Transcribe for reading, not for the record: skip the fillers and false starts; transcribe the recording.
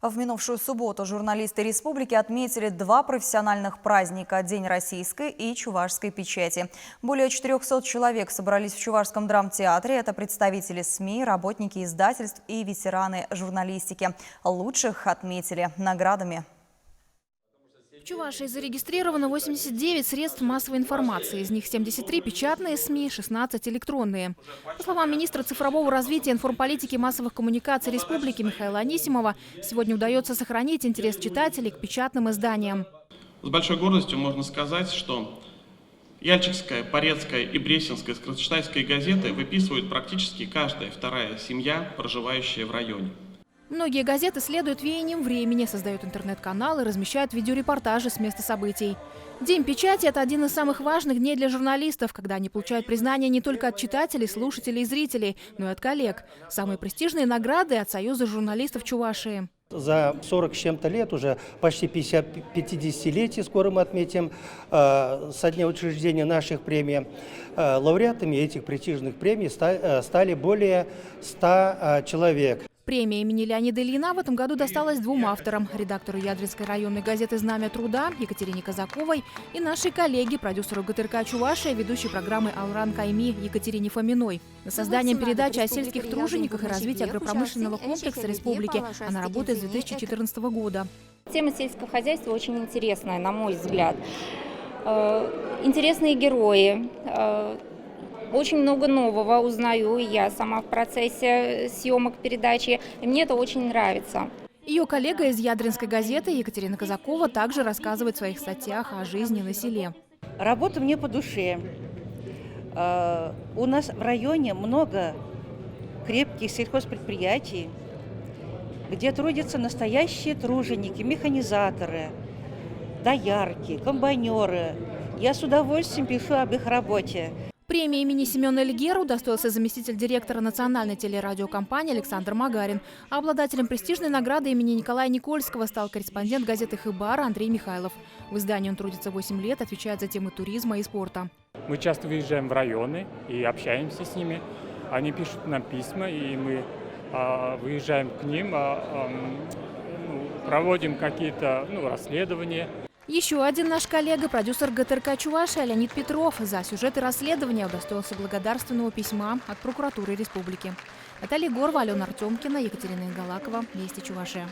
В минувшую субботу журналисты республики отметили два профессиональных праздника – День российской и чувашской печати. Более 400 человек собрались в Чувашском драмтеатре. Это представители СМИ, работники издательств и ветераны журналистики. Лучших отметили наградами. В Чувашии зарегистрировано 89 средств массовой информации. Из них 73 печатные СМИ, 16 электронные. По словам министра цифрового развития, информполитики и массовых коммуникаций республики Михаила Анисимова, сегодня удается сохранить интерес читателей к печатным изданиям. С большой гордостью можно сказать, что Яльчикская, Порецкая и Бресенская скорочитайские газеты выписывают практически каждая вторая семья, проживающая в районе. Многие газеты следуют веяниям времени, создают интернет-каналы, размещают видеорепортажи с места событий. День печати – это один из самых важных дней для журналистов, когда они получают признание не только от читателей, слушателей и зрителей, но и от коллег. Самые престижные награды от Союза журналистов Чувашии. За 40 с чем-то лет, уже почти 50-летие скоро мы отметим, со дня учреждения наших премий, лауреатами этих престижных премий стали более 100 человек. Премия имени Леонида Ильина в этом году досталась двум авторам – редактору Ядринской районной газеты «Знамя труда» Екатерине Казаковой и нашей коллеге, продюсеру ГТРК «Чувашия», ведущей программы «Ауран Кайми» Екатерине Фоминой. Над созданием передачи о сельских тружениках и развитии агропромышленного комплекса республики она работает с 2014 года. Тема сельского хозяйства очень интересная, на мой взгляд. Интересные герои. Очень много нового узнаю я сама в процессе съемок передачи, и мне это очень нравится. Ее коллега из Ядринской газеты Екатерина Казакова также рассказывает в своих статьях о жизни на селе. Работа мне по душе. У нас в районе много крепких сельхозпредприятий, где трудятся настоящие труженики, механизаторы, доярки, комбайнеры. Я с удовольствием пишу об их работе. Премии имени Семена Эльгера удостоился заместитель директора национальной телерадиокомпании Александр Магарин. А обладателем престижной награды имени Николая Никольского стал корреспондент газеты «Хыбара» Андрей Михайлов. В издании он трудится 8 лет, отвечает за темы туризма и спорта. Мы часто выезжаем в районы и общаемся с ними. Они пишут нам письма, и мы выезжаем к ним, проводим какие-то расследования. Еще один наш коллега, продюсер ГТРК «Чувашия» Леонид Петров, за сюжеты расследования удостоился благодарственного письма от прокуратуры республики. Наталья Горва, Алена Артемкина, Екатерина Галакова. Вести Чувашия.